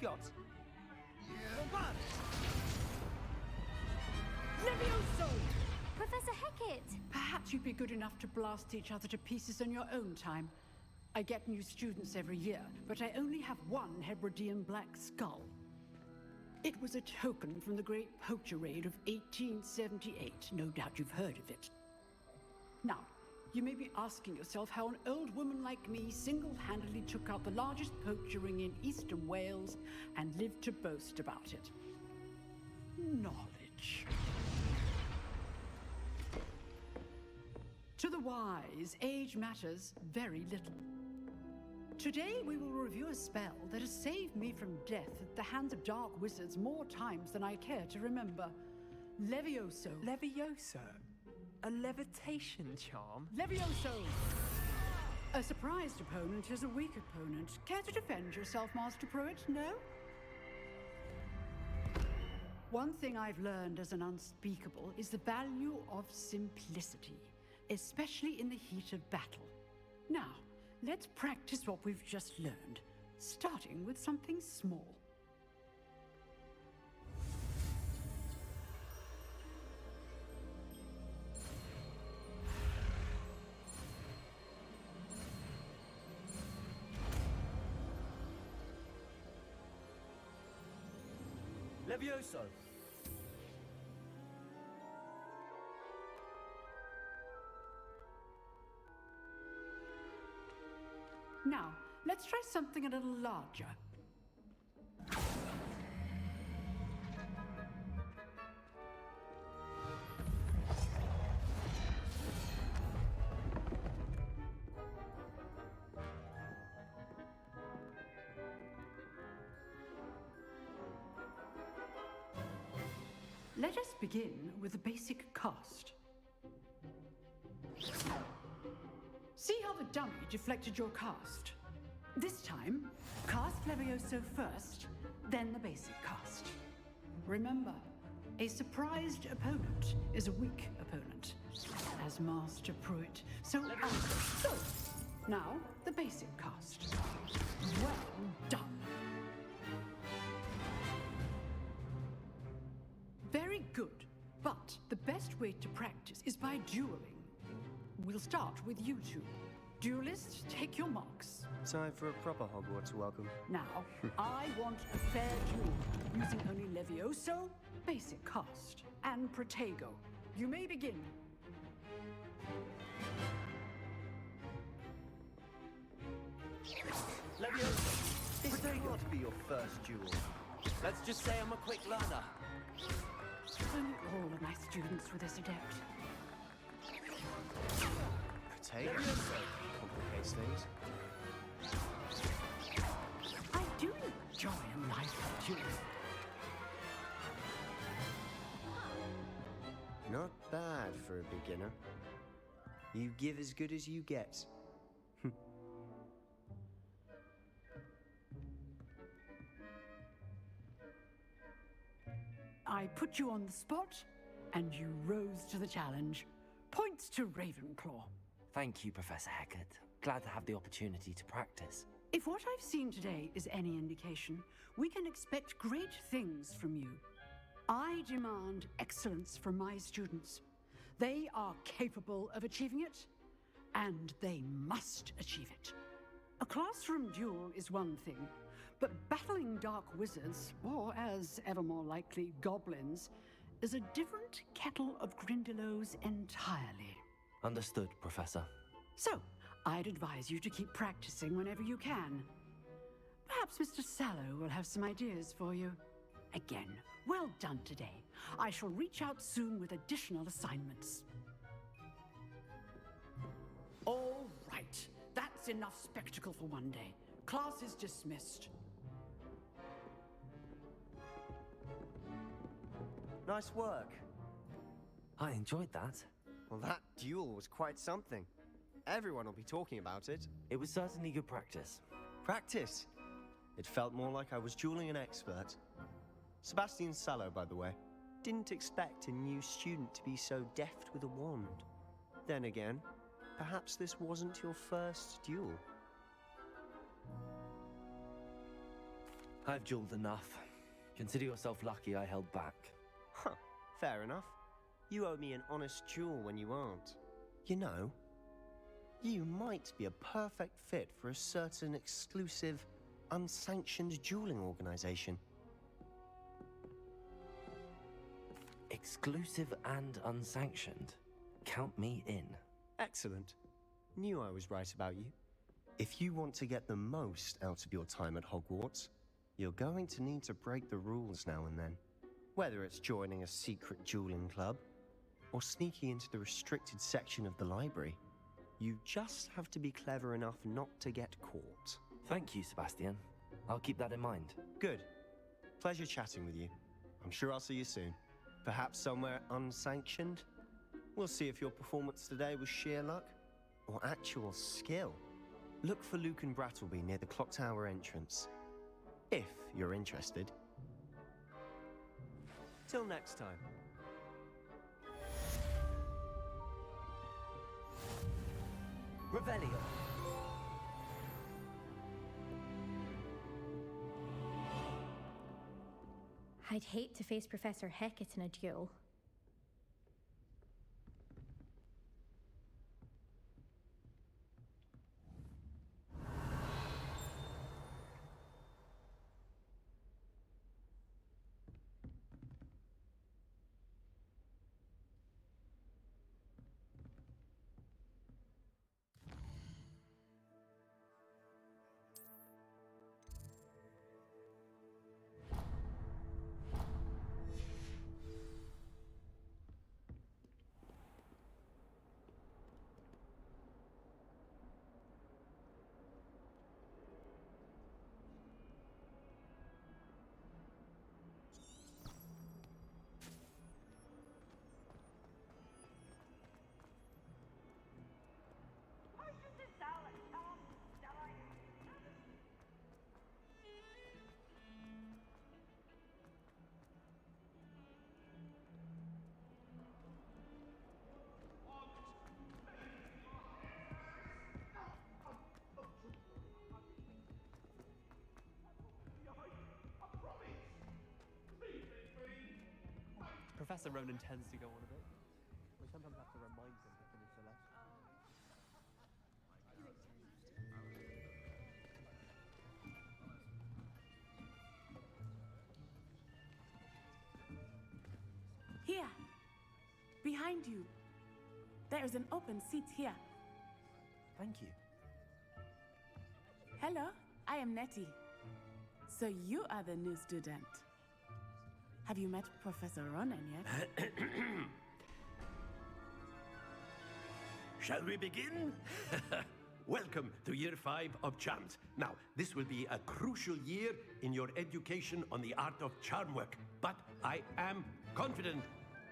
got? Levioso! Professor Hecat! Perhaps you'd be good enough to blast each other to pieces in your own time. I get new students every year, but I only have one Hebridean black skull. It was a token from the Great Poacher Raid of 1878. No doubt you've heard of it. Now, you may be asking yourself how an old woman like me single-handedly took out the largest poacher ring in eastern Wales and lived to boast about it. Knowledge. To the wise, age matters very little. Today we will review a spell that has saved me from death at the hands of dark wizards more times than I care to remember. Levioso. Levioso? A levitation charm? Levioso! A surprised opponent is a weak opponent. Care to defend yourself, Master Pruitt? No? One thing I've learned as an unspeakable is the value of simplicity, especially in the heat of battle. Now, let's practice what we've just learned, starting with something small. Levioso! Now, let's try something a little larger. Let us begin with the basic cast. See how the dummy deflected your cast? This time, cast Levioso first, then the basic cast. Remember, a surprised opponent is a weak opponent, as Master Pruitt. So, now the basic cast. Well done. Very good, but the best way to practice is by dueling. We'll start with you two. Duelists, take your marks. Time for a proper Hogwarts welcome. Now, I want a fair duel, using only Levioso, basic cast, and Protego. You may begin. Levioso! This can't be your first duel. Let's just say I'm a quick learner. Only all of my students were this adept. Potato complicates things. I do enjoy a nice duel. Not bad for a beginner. You give as good as you get. I put you on the spot, and you rose to the challenge. Points to Ravenclaw. Thank you, Professor Hecat. Glad to have the opportunity to practice. If what I've seen today is any indication, we can expect great things from you. I demand excellence from my students. They are capable of achieving it, and they must achieve it. A classroom duel is one thing, but battling dark wizards, or as ever more likely, goblins, is a different kettle of Grindylows entirely. Understood, Professor. So, I'd advise you to keep practicing whenever you can. Perhaps Mr. Sallow will have some ideas for you. Again, well done today. I shall reach out soon with additional assignments. All right, that's enough spectacle for one day. Class is dismissed. Nice work. I enjoyed that. Well, that duel was quite something. Everyone will be talking about it. It was certainly good practice. Practice. It felt more like I was dueling an expert. Sebastian Sallow, by the way. Didn't expect a new student to be so deft with a wand. Then again, perhaps this wasn't your first duel. I've jeweled enough. Consider yourself lucky I held back. Huh, fair enough. You owe me an honest jewel when you aren't. You know, you might be a perfect fit for a certain exclusive, unsanctioned dueling organization. Exclusive and unsanctioned. Count me in. Excellent. Knew I was right about you. If you want to get the most out of your time at Hogwarts, you're going to need to break the rules now and then. Whether it's joining a secret dueling club, or sneaking into the restricted section of the library, you just have to be clever enough not to get caught. Thank you, Sebastian. I'll keep that in mind. Good. Pleasure chatting with you. I'm sure I'll see you soon. Perhaps somewhere unsanctioned? We'll see if your performance today was sheer luck or actual skill. Look for Luke and Brattleby near the clock tower entrance, if you're interested. Till next time. Revelio. I'd hate to face Professor Hecat in a duel. Professor Ronan tends to go on a bit. We sometimes have to remind him to finish the lesson. Here, behind you. There is an open seat here. Thank you. Hello, I am Nettie. So you are the new student. Have you met Professor Ronan yet? Shall we begin? Welcome to Year 5 of Charms. Now, this will be a crucial year in your education on the art of charm work, but I am confident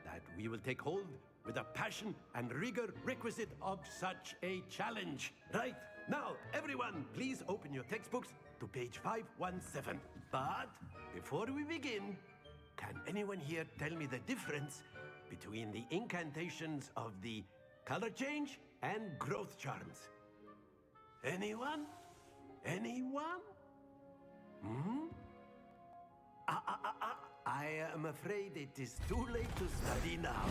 that we will take hold with the passion and rigor requisite of such a challenge. Right, now, everyone, please open your textbooks to page 517. But before we begin, can anyone here tell me the difference between the incantations of the color change and growth charms? Anyone? Anyone? I am afraid it is too late to study now.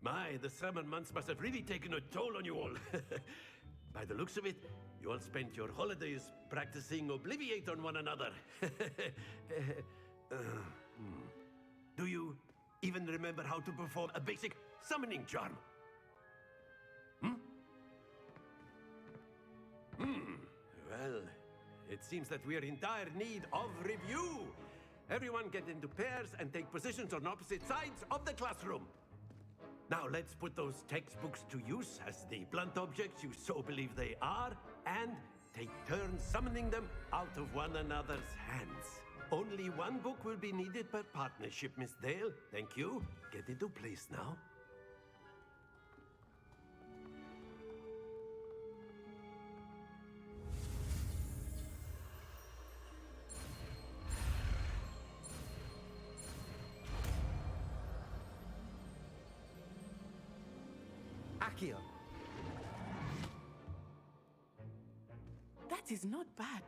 My, the summer months must have really taken a toll on you all. By the looks of it, you all spent your holidays practicing Obliviate on one another. Do you even remember how to perform a basic summoning charm? Well, it seems that we are in dire need of review. Everyone get into pairs and take positions on opposite sides of the classroom. Now let's put those textbooks to use as the blunt objects you so believe they are, and take turns summoning them out of one another's hands. Only one book will be needed per partnership, Miss Dale. Thank you. Get into place now. ACCIO. That is not bad.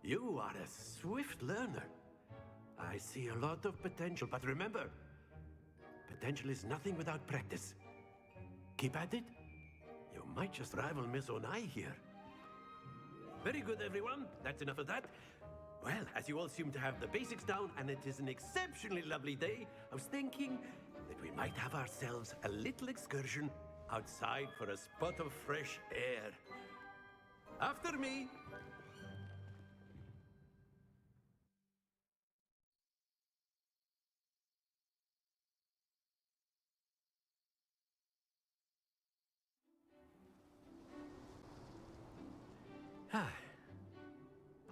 You are a swift learner. I see a lot of potential, but remember, potential is nothing without practice. Keep at it. You might just rival Miss Onai here. Very good, everyone. That's enough of that. Well, as you all seem to have the basics down, and it is an exceptionally lovely day, I was thinking that we might have ourselves a little excursion outside for a spot of fresh air. After me.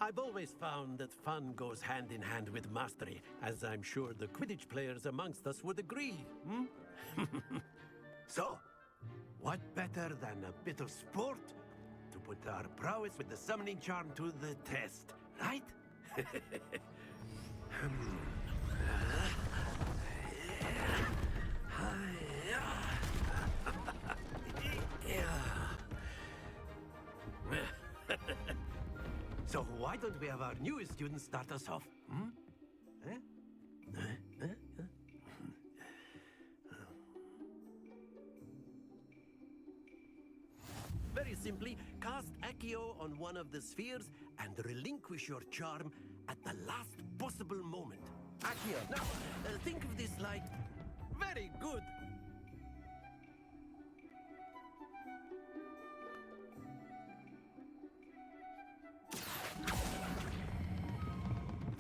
I've always found that fun goes hand in hand with mastery, as I'm sure the Quidditch players amongst us would agree. So, what better than a bit of sport to put our prowess with the summoning charm to the test, right? So why don't we have our newest student start us off? Very simply, cast ACCIO on one of the spheres and relinquish your charm at the last possible moment. ACCIO. Now, think of this like... Very good.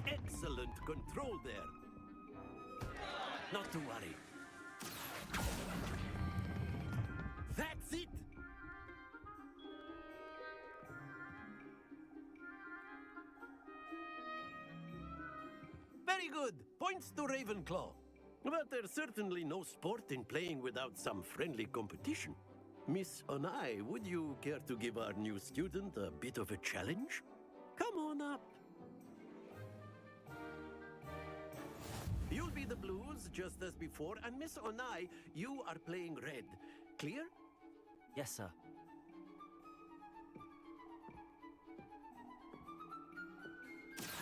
Excellent control there. Not to worry. That's it! Very good. Points to Ravenclaw. But there's certainly no sport in playing without some friendly competition. Miss Onai, would you care to give our new student a bit of a challenge? Come on up. You'll be the blues, just as before, and Miss Onai, you are playing red. Clear? Yes, sir.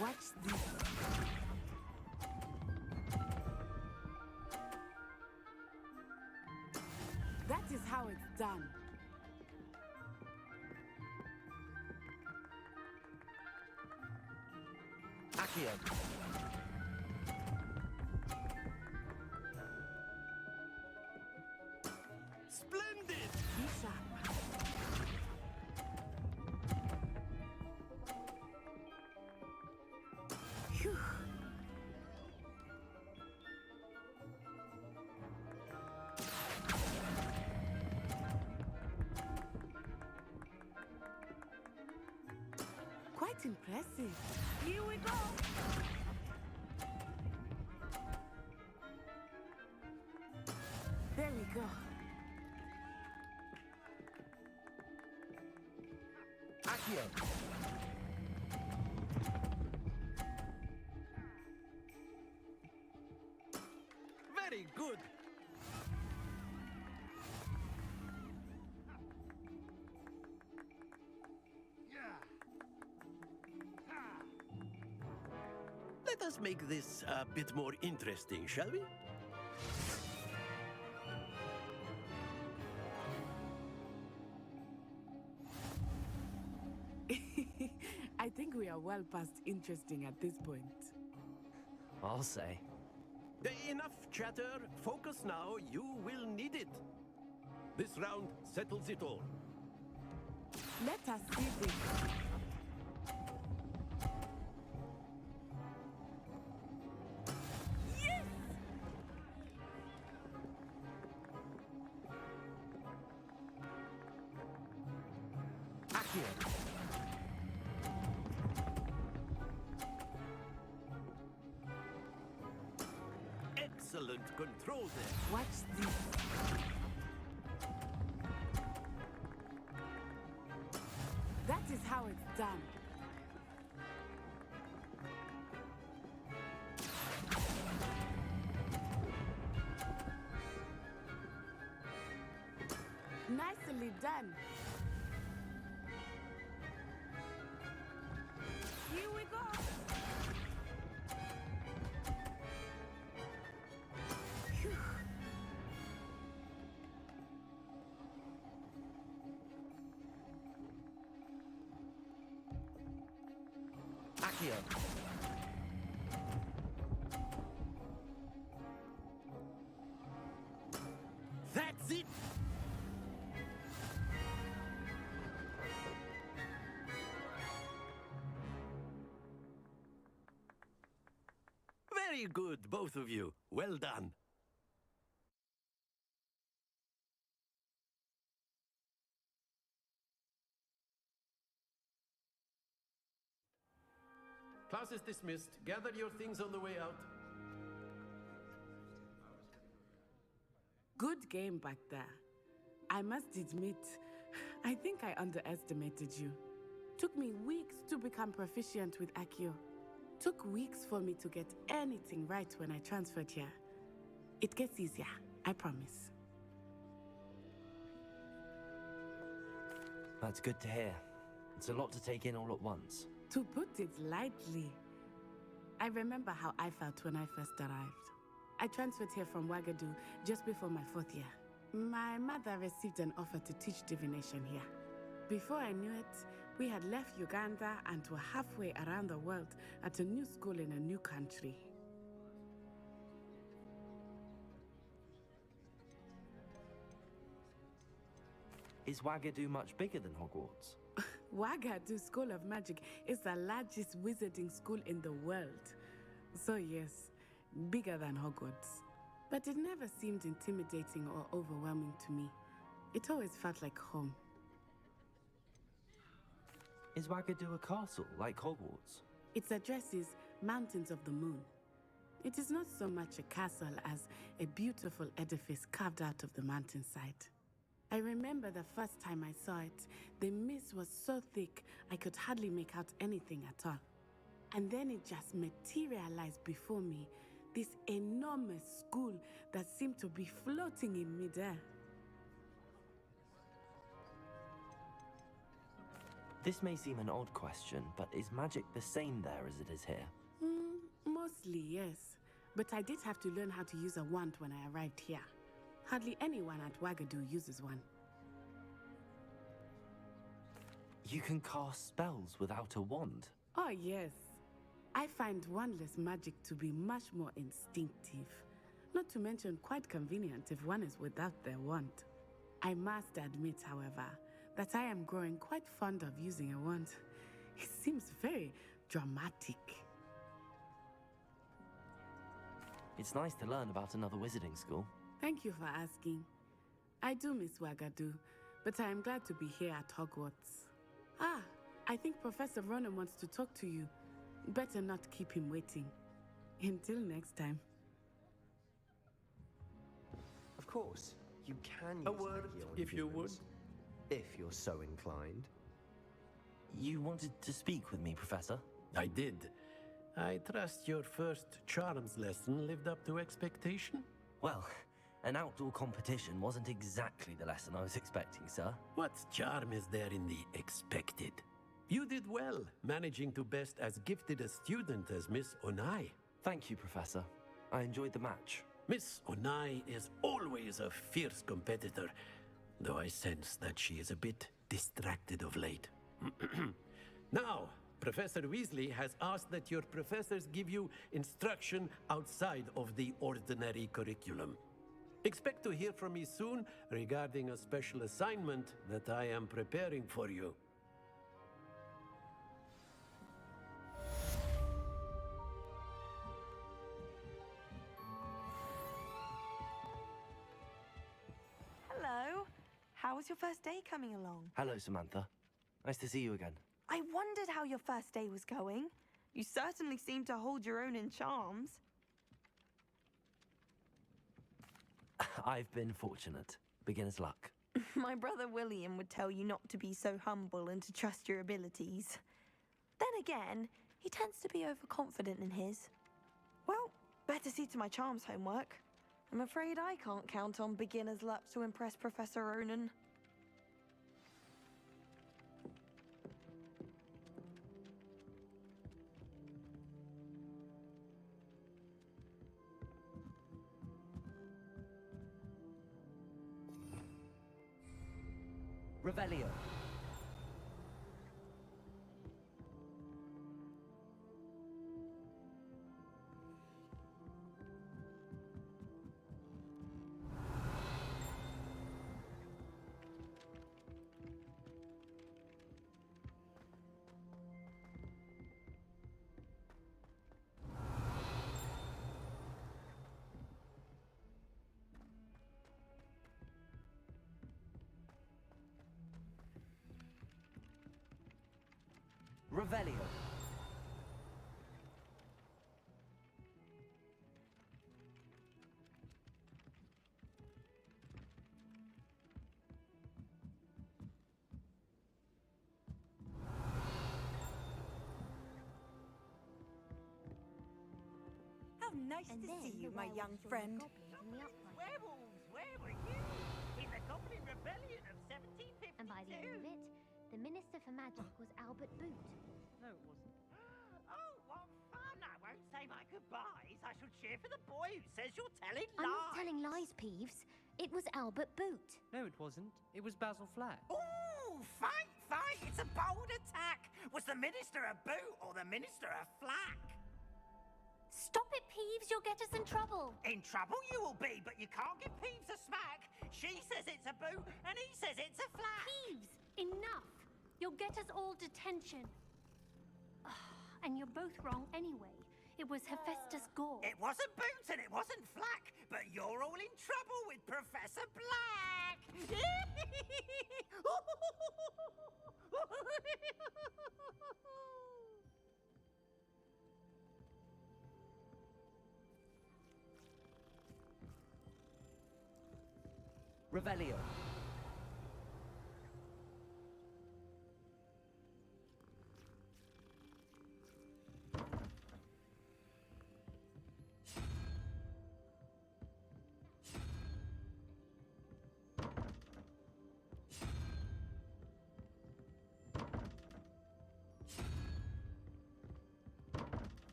Watch this. That is how it's done. ACCIO. Splendid! Be sharp. Phew. Quite impressive. Here we go. There we go. ACCIO. Very good. Let us make this a bit more interesting, shall we? I think we are well past interesting at this point. I'll say. Enough chatter. Focus now. You will need it. This round settles it all. Let us see this. Yes! ACCIO. Excellent control there. Watch this. That is how it's done. Nicely done. Here we go! Phew. ACCIO. That's it! Very good, both of you. Well done. Class is dismissed. Gather your things on the way out. Good game back there. I must admit, I think I underestimated you. Took me weeks to become proficient with ACCIO. Took weeks for me to get anything right when I transferred here. It gets easier, I promise. That's good to hear. It's a lot to take in all at once. To put it lightly, I remember how I felt when I first arrived. I transferred here from Wagadu just before my 4th year. My mother received an offer to teach divination here. Before I knew it, we had left Uganda and were halfway around the world at a new school in a new country. Is Wagadu much bigger than Hogwarts? Wagadu School of Magic is the largest wizarding school in the world. So yes, bigger than Hogwarts. But it never seemed intimidating or overwhelming to me. It always felt like home. Is Wagadu a castle, like Hogwarts? Its address is Mountains of the Moon. It is not so much a castle as a beautiful edifice carved out of the mountainside. I remember the first time I saw it, the mist was so thick I could hardly make out anything at all. And then it just materialized before me, this enormous school that seemed to be floating in midair. This may seem an odd question, but is magic the same there as it is here? Mostly, yes. But I did have to learn how to use a wand when I arrived here. Hardly anyone at Wagadu uses one. You can cast spells without a wand? Oh, yes. I find wandless magic to be much more instinctive. Not to mention quite convenient if one is without their wand. I must admit, however, that I am growing quite fond of using a wand. It seems very dramatic. It's nice to learn about another wizarding school. Thank you for asking. I do miss Wagadu, but I am glad to be here at Hogwarts. Ah, I think Professor Ronan wants to talk to you. Better not keep him waiting. Until next time. Of course, you can use A word, ACCIO on if you would. humans, if you're so inclined. You wanted to speak with me, Professor? I did. I trust your first charms lesson lived up to expectation? Well, an outdoor competition wasn't exactly the lesson I was expecting, sir. What charm is there in the expected? You did well, managing to best as gifted a student as Miss Onai. Thank you, Professor. I enjoyed the match. Miss Onai is always a fierce competitor, though I sense that she is a bit distracted of late. Now, Professor Weasley has asked that your professors give you instruction outside of the ordinary curriculum. Expect to hear from me soon regarding a special assignment that I am preparing for you. Hello. How was your first day coming along? Hello, Samantha. Nice to see you again. I wondered how your first day was going. You certainly seem to hold your own in charms. I've been fortunate. Beginner's luck. My brother William would tell you not to be so humble and to trust your abilities. Then again, he tends to be overconfident in his. Well, better see to my charms homework. I'm afraid I can't count on beginner's luck to impress Professor Ronan. Revelio. Revelio. How nice And to then see the you, my werewolves young joined the friend. goblins in the upright. Werewolves, where were you? In the Goblin Rebellion of 1752. And by the end of it, the Minister for Magic was Albert Boot. No, it wasn't. Oh, what fun! I won't say my goodbyes. I shall cheer for the boy who says you're telling I'm lies. not telling lies, Peeves. It was Albert Boot. No, it wasn't. It was Basil Flack. Ooh, fight, fight! It's a bold attack. Was the Minister a boot or the Minister a flack? Stop it, Peeves. You'll get us in trouble. In trouble you will be, but you can't give Peeves a smack. She says it's a boot, and he says it's a flack. Peeves, enough. You'll get us all detention. And you're both wrong anyway. It was Hephaestus Gore. It wasn't boot and it wasn't flack, but you're all in trouble with Professor Black. Revelio.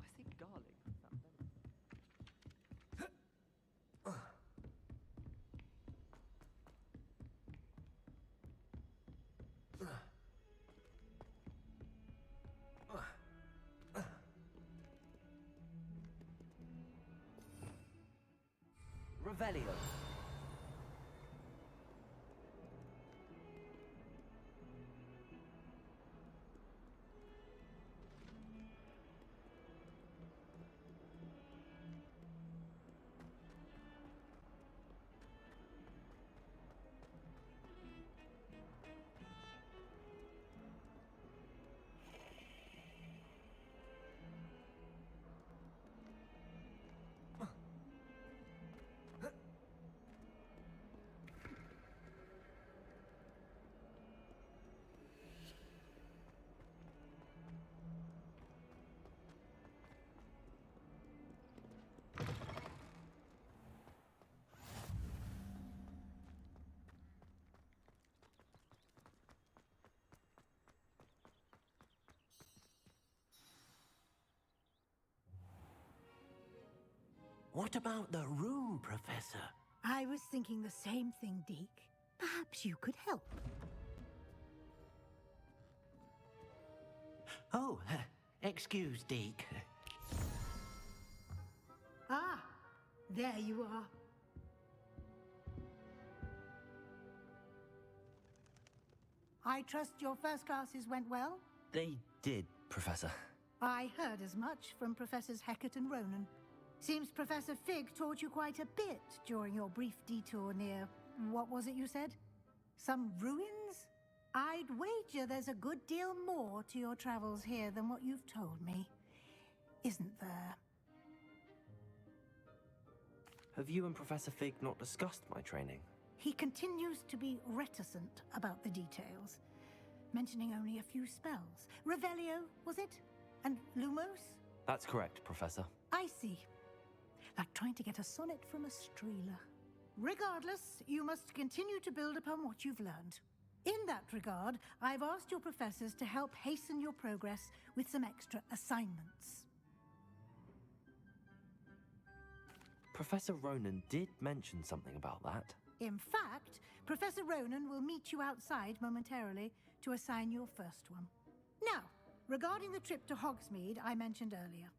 I think garlic is that better. Revelio. What about the room, Professor? I was thinking the same thing, Deke. Perhaps you could help. Oh, excuse, Deke. Ah, there you are. I trust your first classes went well? They did, Professor. I heard as much from Professors Hecat and Ronan. Seems Professor Fig taught you quite a bit during your brief detour near... what was it you said? Some ruins? I'd wager there's a good deal more to your travels here than what you've told me. Isn't there? Have you and Professor Fig not discussed my training? He continues to be reticent about the details, mentioning only a few spells. Revelio, was it? And Lumos? That's correct, Professor. I see. Like trying to get a sonnet from a streeler. Regardless, you must continue to build upon what you've learned. In that regard, I've asked your professors to help hasten your progress with some extra assignments. Professor Ronan did mention something about that. In fact, Professor Ronan will meet you outside momentarily to assign your first one. Now, regarding the trip to Hogsmeade I mentioned earlier,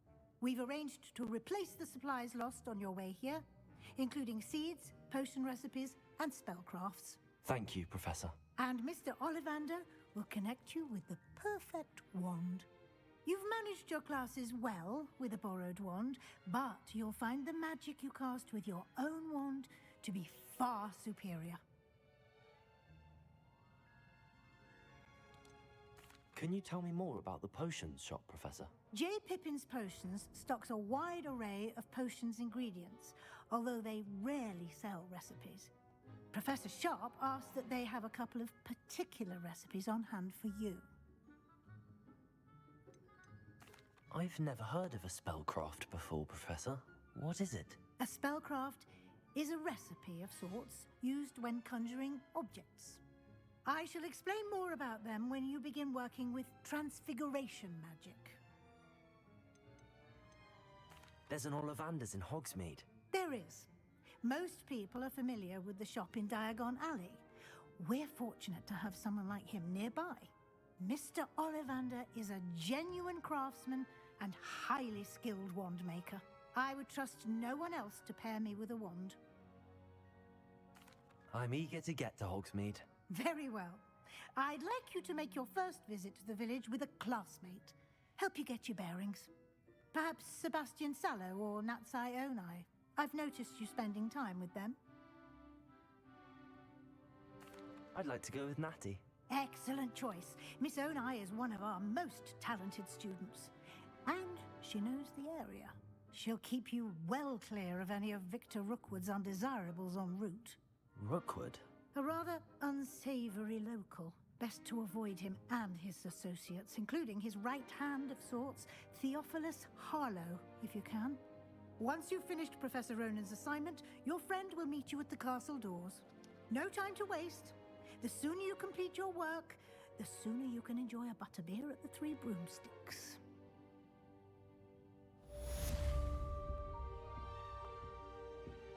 we've arranged to replace the supplies lost on your way here, including seeds, potion recipes, and spellcrafts. Thank you, Professor. And Mr. Ollivander will connect you with the perfect wand. You've managed your classes well with a borrowed wand, but you'll find the magic you cast with your own wand to be far superior. Can you tell me more about the potions shop, Professor? J. Pippin's Potions stocks a wide array of potions ingredients, although they rarely sell recipes. Professor Sharp asked that they have a couple of particular recipes on hand for you. I've never heard of a spellcraft before, Professor. What is it? A spellcraft is a recipe of sorts used when conjuring objects. I shall explain more about them when you begin working with transfiguration magic. There's an Ollivander's in Hogsmeade. There is. Most people are familiar with the shop in Diagon Alley. We're fortunate to have someone like him nearby. Mr. Ollivander is a genuine craftsman and highly skilled wand maker. I would trust no one else to pair me with a wand. I'm eager to get to Hogsmeade. Very well. I'd like you to make your first visit to the village with a classmate. Help you get your bearings. Perhaps Sebastian Sallow or Natsai Onai. I've noticed you spending time with them. I'd like to go with Natty. Excellent choice. Miss Onai is one of our most talented students. And she knows the area. She'll keep you well clear of any of Victor Rookwood's undesirables en route. Rookwood? A rather unsavory local. Best to avoid him and his associates, including his right hand of sorts, Theophilus Harlow, if you can. Once you've finished Professor Ronan's assignment, your friend will meet you at the castle doors. No time to waste. The sooner you complete your work, the sooner you can enjoy a butterbeer at the Three Broomsticks.